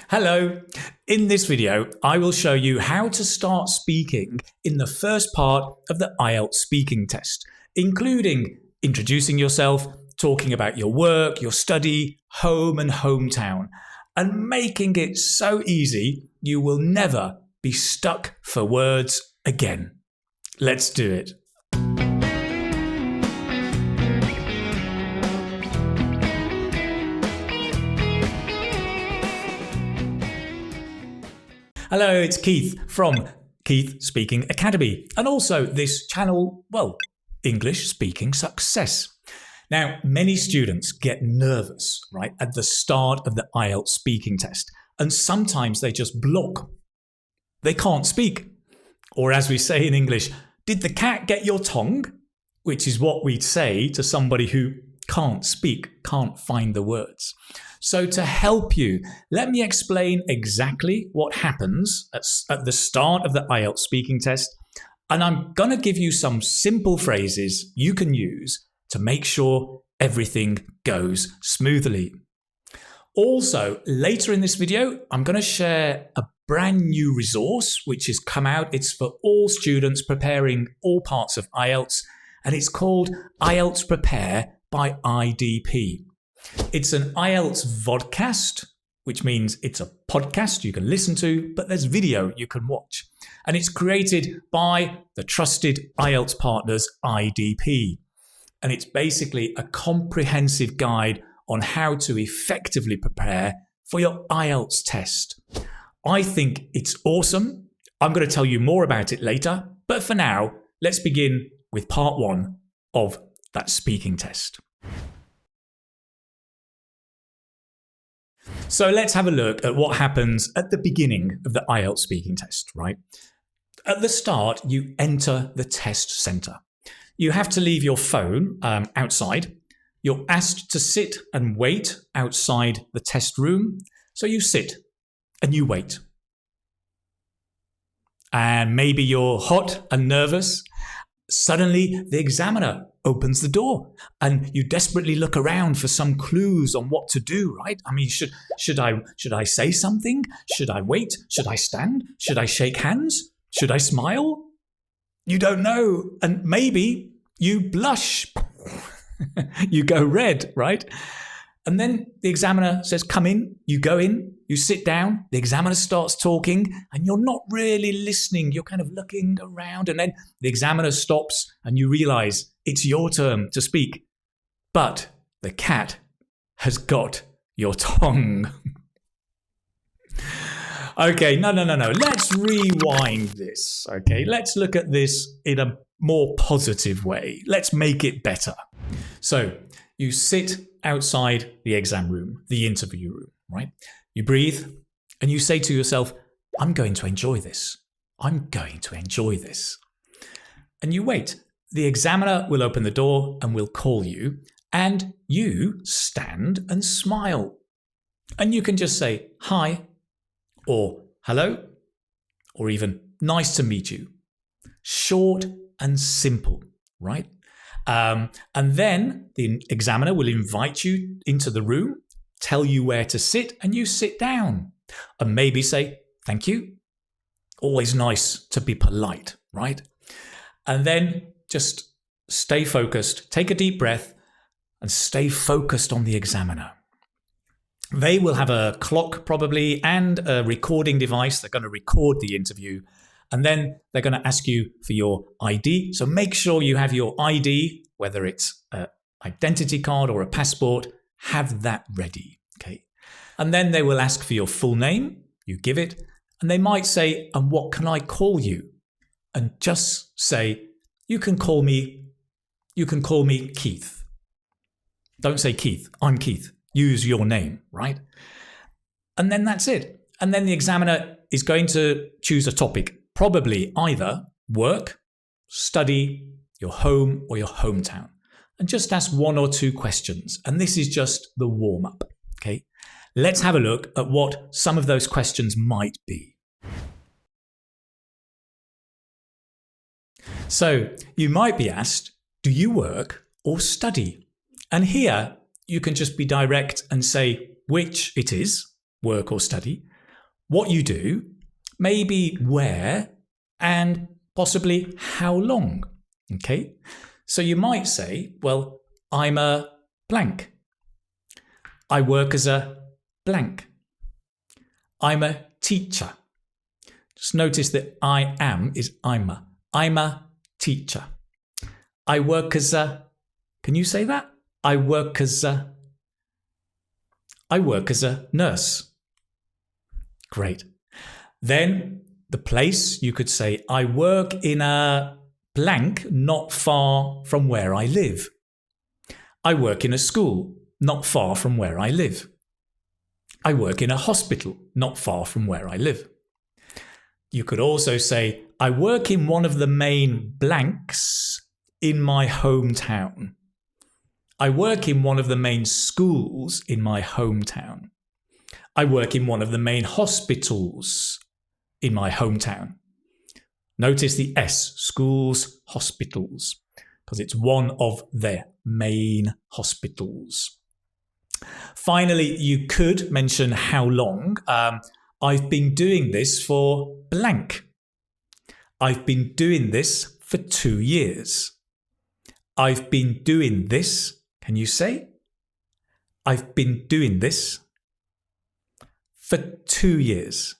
Hello! In this video, I will show you how to start speaking in the first part of the IELTS speaking test, including introducing yourself, talking about your work, your study, home and hometown, and making it so easy you will never be stuck for words again. Let's do it. Hello, it's Keith from Keith Speaking Academy, and also this channel, well, English Speaking Success. Now, many students get nervous, right, at the start of the IELTS speaking test, and sometimes they just block. They can't speak. Or as we say in English, did the cat get your tongue? Which is what we'd say to somebody who can't speak, can't find the words. So to help you, let me explain exactly what happens at the start of the IELTS speaking test, and I'm going to give you some simple phrases you can use to make sure everything goes smoothly. Also, later in this video, I'm going to share a brand new resource which has come out. It's for all students preparing all parts of IELTS, and it's called IELTS Prepare by IDP. It's an IELTS vodcast, which means it's a podcast you can listen to, but there's video you can watch. And it's created by the trusted IELTS partners IDP. And it's basically a comprehensive guide on how to effectively prepare for your IELTS test. I think it's awesome. I'm going to tell you more about it later, but for now, let's begin with part one of that speaking test. So let's have a look at what happens at the beginning of the IELTS speaking test, right? At the start, you enter the test centre. You have to leave your phone outside. You're asked to sit and wait outside the test room. So you sit and you wait. And maybe you're hot and nervous. Suddenly, the examiner opens the door and you desperately look around for some clues on what to do, right? I mean, should I say something? Should I wait? Should I stand? Should I shake hands? Should I smile? You don't know. And maybe you blush. You go red, right? And then the examiner says, come in. You go in, you sit down, the examiner starts talking and you're not really listening. You're kind of looking around and then the examiner stops and you realize it's your turn to speak. But the cat has got your tongue. Okay, no. Let's rewind this. Okay, let's look at this in a more positive way. Let's make it better. So you sit outside the exam room, the interview room, right? You breathe and you say to yourself, I'm going to enjoy this. I'm going to enjoy this. And you wait. The examiner will open the door and will call you, and you stand and smile. And you can just say, hi, or hello, or even nice to meet you. Short and simple, right? And then the examiner will invite you into the room, tell you where to sit, and you sit down. And maybe say, thank you. Always nice to be polite, right? And then just stay focused, take a deep breath, and stay focused on the examiner. They will have a clock probably and a recording device. They're going to record the interview. And then they're going to ask you for your ID. So make sure you have your ID, whether it's an identity card or a passport, have that ready. Okay. And then they will ask for your full name. You give it. And they might say, and what can I call you? And just say, you can call me Keith. Don't say Keith. I'm Keith. Use your name, right? And then that's it. And then the examiner is going to choose a topic. Probably either work, study, your home or your hometown. And just ask one or two questions. And this is just the warm-up, okay? Let's have a look at what some of those questions might be. So you might be asked, do you work or study? And here you can just be direct and say which it is, work or study. what you do, maybe where, and possibly how long. Okay, so you might say, well, I'm a blank. I work as a blank. I'm a teacher. Just notice that I am is I'm a. I'm a teacher. I work as a, can you say that? I work as a nurse. Great. Then the place, you could say, I work in a blank not far from where I live. I work in a school not far from where I live. I work in a hospital not far from where I live. You could also say, I work in one of the main blanks in my hometown. I work in one of the main schools in my hometown. I work in one of the main hospitals in my hometown. Notice the S, schools, hospitals, because it's one of their main hospitals. Finally, you could mention how long. I've been doing this for blank. I've been doing this for 2 years. I've been doing this. Can you say? I've been doing this for 2 years.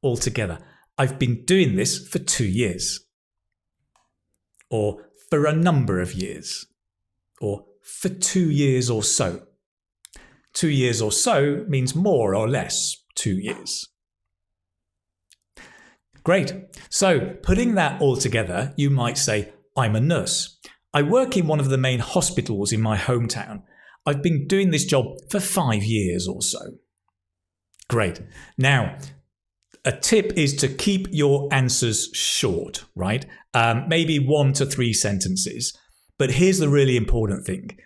Altogether, I've been doing this for 2 years. Or for a number of years. Or for 2 years or so. 2 years or so means more or less 2 years. Great. So putting that all together, you might say, I'm a nurse. I work in one of the main hospitals in my hometown. I've been doing this job for 5 years or so. Great. Now, a tip is to keep your answers short, right? Maybe 1 to 3 sentences. But here's the really important thing.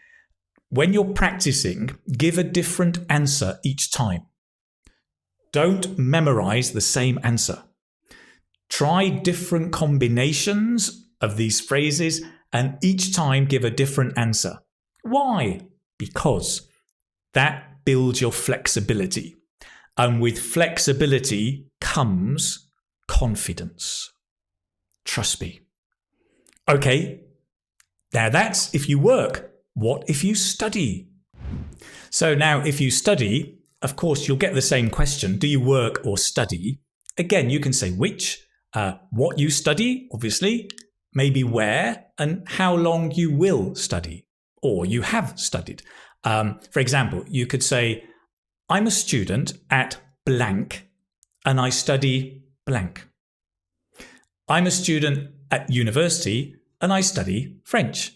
When you're practicing, give a different answer each time. Don't memorize the same answer. Try different combinations of these phrases and each time give a different answer. Why? Because that builds your flexibility. And with flexibility comes confidence. Trust me. Okay, now that's if you work. What if you study? So now if you study, of course, you'll get the same question. Do you work or study? Again, you can say which, what you study, obviously, maybe where, and how long you will study, or you have studied. For example, you could say, I'm a student at blank, and I study blank. I'm a student at university, and I study French.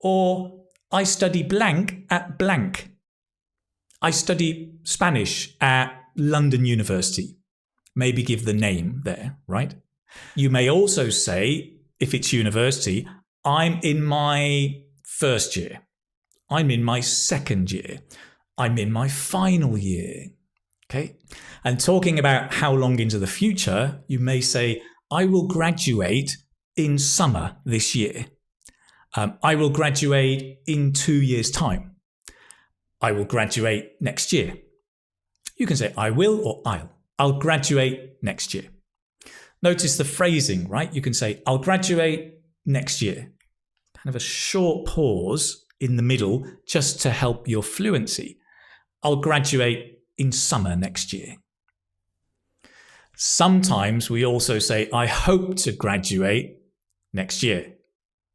Or I study blank at blank. I study Spanish at London University. Maybe give the name there, right? You may also say, if it's university, I'm in my first year. I'm in my second year. I'm in my final year. Okay? And talking about how long into the future, you may say, I will graduate in summer this year. I will graduate in 2 years' time. I will graduate next year. You can say I will or I'll. I'll graduate next year. Notice the phrasing, right? You can say I'll graduate next year. Kind of a short pause in the middle just to help your fluency. I'll graduate in summer next year. Sometimes we also say I hope to graduate next year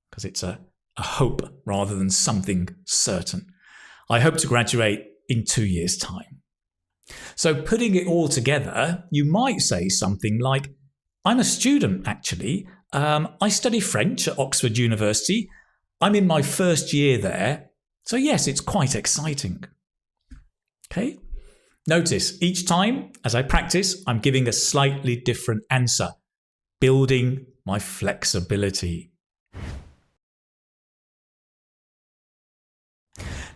because it's a hope rather than something certain. I hope to graduate in 2 years' time. So putting it all together, you might say something like, I'm a student actually. I study French at Oxford University. I'm in my first year there. So yes, it's quite exciting. Okay. Notice each time as I practice, I'm giving a slightly different answer, building my flexibility.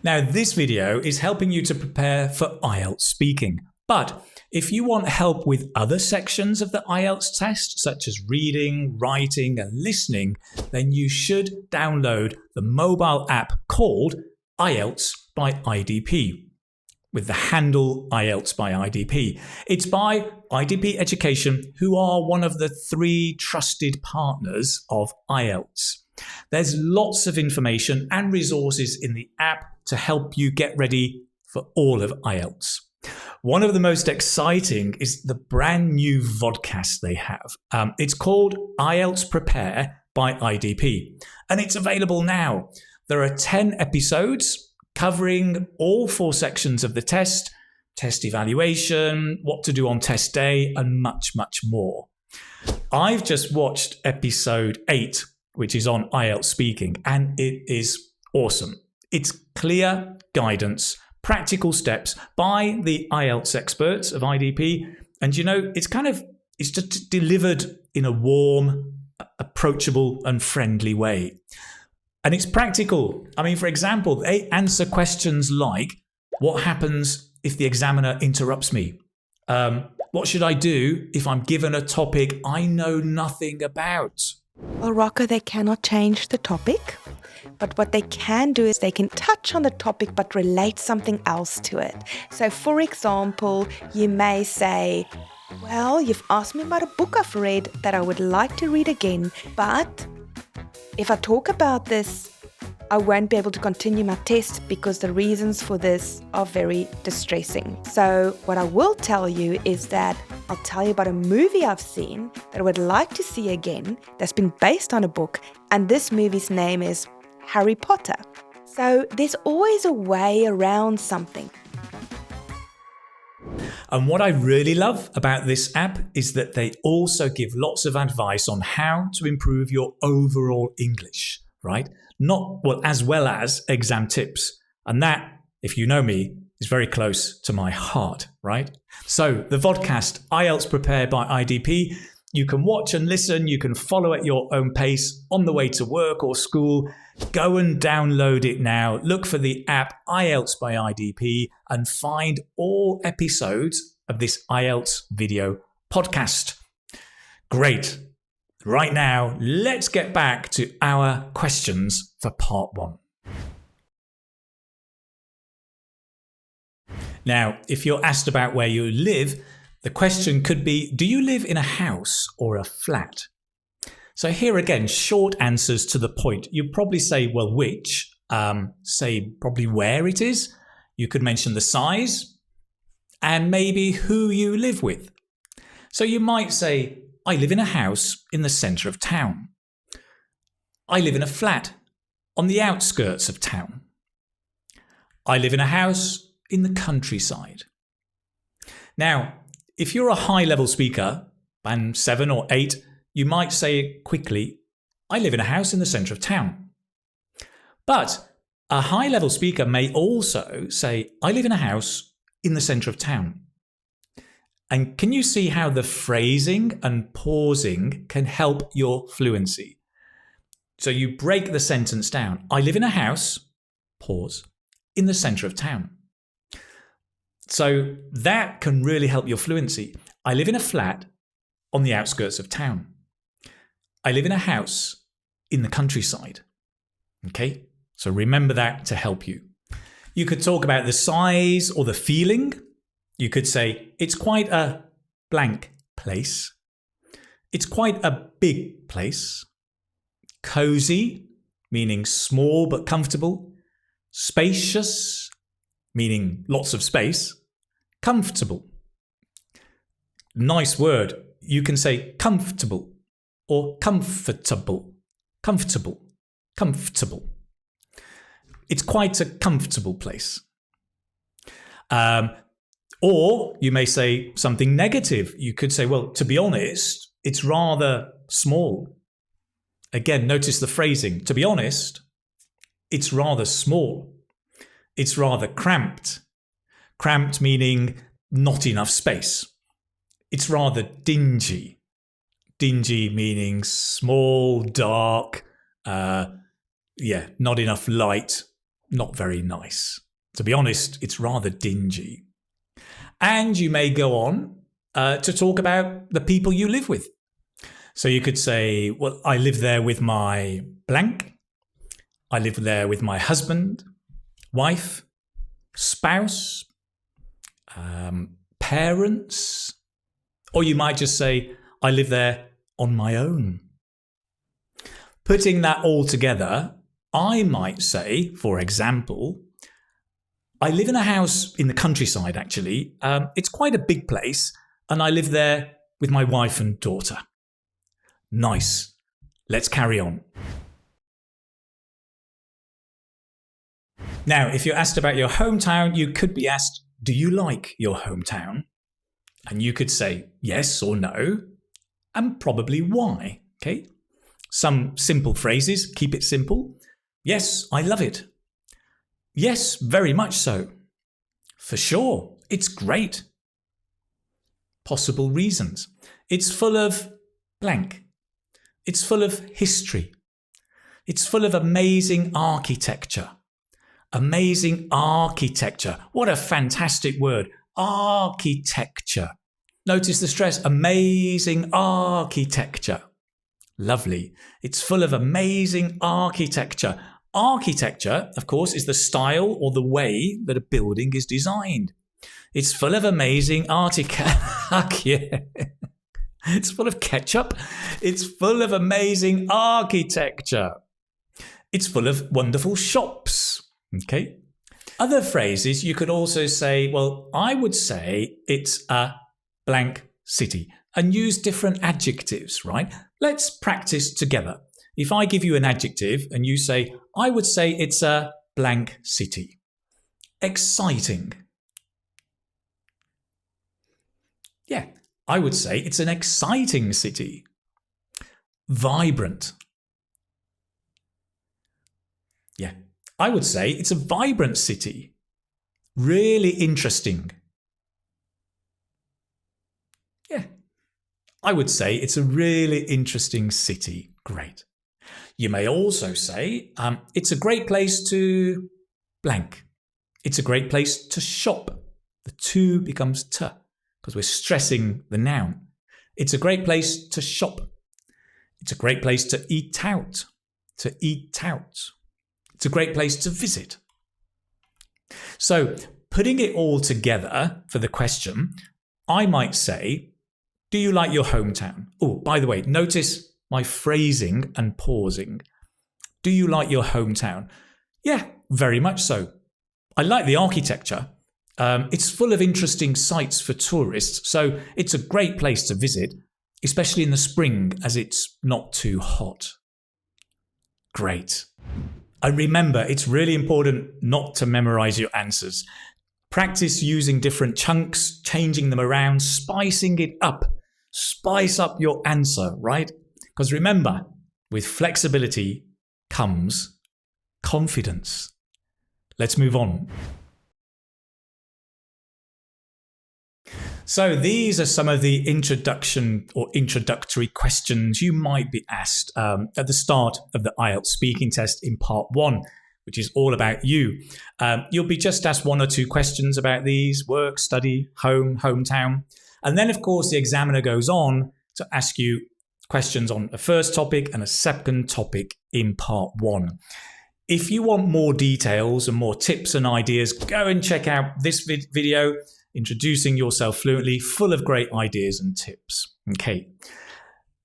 Now, this video is helping you to prepare for IELTS speaking. But if you want help with other sections of the IELTS test, such as reading, writing, and listening, then you should download the mobile app called IELTS by IDP. with the handle IELTS by IDP. It's by IDP Education, who are one of the 3 trusted partners of IELTS. There's lots of information and resources in the app to help you get ready for all of IELTS. One of the most exciting is the brand new vodcast they have. It's called IELTS Prepare by IDP, and it's available now. There are 10 episodes covering all 4 sections of the test evaluation, what to do on test day, and much, much more. I've just watched episode 8, which is on IELTS Speaking, and it is awesome. It's clear guidance, practical steps by the IELTS experts of IDP, and it's just delivered in a warm, approachable and friendly way. And it's practical. I mean, for example, they answer questions like, what happens if the examiner interrupts me? What should I do if I'm given a topic I know nothing about? Well, Rocco, they cannot change the topic. But what they can do is they can touch on the topic but relate something else to it. So, for example, you may say, well, you've asked me about a book I've read that I would like to read again, but if I talk about this, I won't be able to continue my test because the reasons for this are very distressing. So what I will tell you is that I'll tell you about a movie I've seen that I would like to see again that's been based on a book, and this movie's name is Harry Potter. So there's always a way around something. And what I really love about this app is that they also give lots of advice on how to improve your overall English, right? As well as exam tips. And that, if you know me, is very close to my heart, right? So the vodcast, IELTS Prepare by IDP, you can watch and listen, you can follow at your own pace on the way to work or school. Go and download it now. Look for the app IELTS by IDP and find all episodes of this IELTS video podcast. Great. Right now, let's get back to our questions for part 1. Now, if you're asked about where you live, the question could be, do you live in a house or a flat? So here again, short answers to the point. You'd probably say, well, which? Say probably where it is. You could mention the size and maybe who you live with. So you might say, I live in a house in the centre of town. I live in a flat on the outskirts of town. I live in a house in the countryside. Now, if you're a high-level speaker, band 7 or 8, you might say it quickly, I live in a house in the centre of town. But a high-level speaker may also say, I live in a house in the centre of town. And can you see how the phrasing and pausing can help your fluency? So you break the sentence down. I live in a house, pause, in the centre of town. So that can really help your fluency. I live in a flat on the outskirts of town. I live in a house in the countryside. Okay, so remember that to help you. You could talk about the size or the feeling. You could say, it's quite a blank place. It's quite a big place. Cozy, meaning small but comfortable. Spacious, meaning lots of space. Comfortable. Nice word. You can say comfortable or comfortable. Comfortable. Comfortable. It's quite a comfortable place. Or you may say something negative. You could say, well, to be honest, it's rather small. Again, notice the phrasing. To be honest, it's rather small. It's rather cramped. Cramped meaning not enough space. It's rather dingy. Dingy meaning small, dark, not enough light, not very nice. To be honest, it's rather dingy. And you may go on to talk about the people you live with. So you could say, well, I live there with my blank. I live there with my husband, wife, spouse, parents, or you might just say, I live there on my own. Putting that all together, I might say, for example, I live in a house in the countryside, actually. It's quite a big place, and I live there with my wife and daughter. Nice. Let's carry on. Now, if you're asked about your hometown, you could be asked, do you like your hometown? And you could say yes or no, and probably why. Okay. Some simple phrases, keep it simple. Yes, I love it. Yes, very much so. For sure, it's great. Possible reasons. It's full of blank. It's full of history. It's full of amazing architecture. Amazing architecture. What a fantastic word. Architecture. Notice the stress. Amazing architecture. Lovely. It's full of amazing architecture. Architecture, of course, is the style or the way that a building is designed. It's full of amazing architecture. It's full of ketchup. It's full of amazing architecture. It's full of wonderful shops. Okay. Other phrases you could also say, well, I would say it's a blank city, and use different adjectives, right? Let's practice together. If I give you an adjective and you say, I would say it's a blank city. Exciting. Yeah, I would say it's an exciting city. Vibrant. Yeah, I would say it's a vibrant city. Really interesting. Yeah, I would say it's a really interesting city. Great. You may also say it's a great place to blank. It's a great place to shop. The to becomes t because we're stressing the noun. It's a great place to shop. It's a great place to eat out. To eat out. It's a great place to visit. So putting it all together for the question, I might say, do you like your hometown? Oh, by the way, notice my phrasing and pausing. Do you like your hometown? Yeah, very much so. I like the architecture. It's full of interesting sites for tourists, so it's a great place to visit, especially in the spring as it's not too hot. Great. And remember, it's really important not to memorize your answers. Practice using different chunks, changing them around, spicing it up. Spice up your answer, right? Because remember, with flexibility comes confidence. Let's move on. So these are some of the introduction or introductory questions you might be asked at the start of the IELTS speaking test in part 1, which is all about you. You'll be just asked 1 or 2 questions about these: work, study, home, hometown. And then, of course, the examiner goes on to ask you questions on a first topic and a second topic in part 1. If you want more details and more tips and ideas, go and check out this video, Introducing Yourself Fluently, full of great ideas and tips. Okay,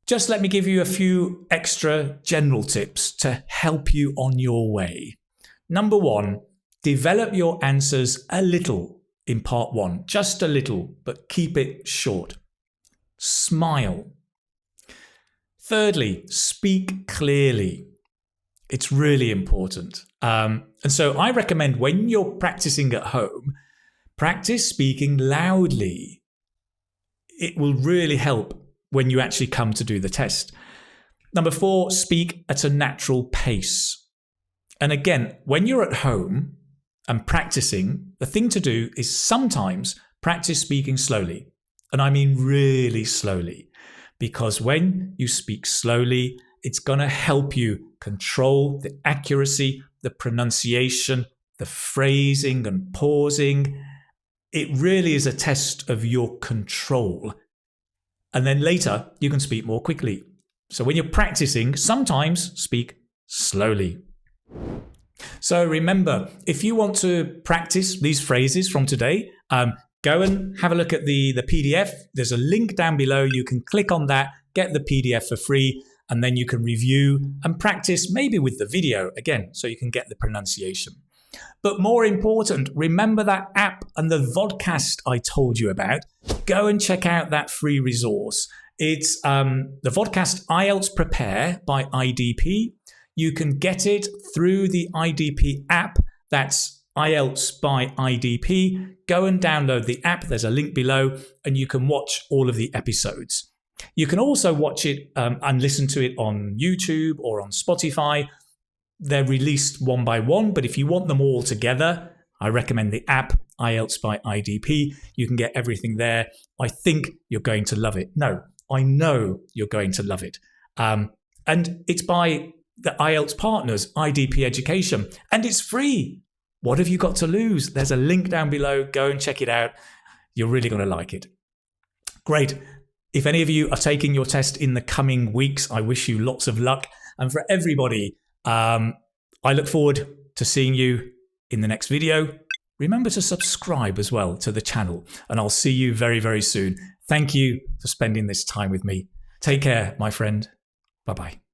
just let me give you a few extra general tips to help you on your way. Number 1, develop your answers a little in part 1, just a little, but keep it short. Smile. Thirdly, speak clearly. It's really important. And so I recommend when you're practicing at home, practice speaking loudly. It will really help when you actually come to do the test. Number 4, speak at a natural pace. And again, when you're at home and practicing, the thing to do is sometimes practice speaking slowly. And I mean really slowly, because when you speak slowly, it's going to help you control the accuracy, the pronunciation, the phrasing and pausing. It really is a test of your control. And then later, you can speak more quickly. So when you're practicing, sometimes speak slowly. So remember, if you want to practice these phrases from today, go and have a look at the PDF. There's a link down below. You can click on that, get the PDF for free, and then you can review and practice maybe with the video again, so you can get the pronunciation. But more important, remember that app and the vodcast I told you about. Go and check out that free resource. It's the vodcast IELTS Prepare by IDP. You can get it through the IDP app. That's IELTS by IDP. Go and download the app. There's a link below, and you can watch all of the episodes. You can also watch it and listen to it on YouTube or on Spotify. They're released one by one, but if you want them all together, I recommend the app, IELTS by IDP. You can get everything there. I think you're going to love it. No, I know you're going to love it. And it's by the IELTS partners, IDP Education, and it's free. What have you got to lose? There's a link down below. Go and check it out. You're really going to like it. Great. If any of you are taking your test in the coming weeks, I wish you lots of luck. And for everybody, I look forward to seeing you in the next video. Remember to subscribe as well to the channel, and I'll see you very, very soon. Thank you for spending this time with me. Take care, my friend. Bye-bye.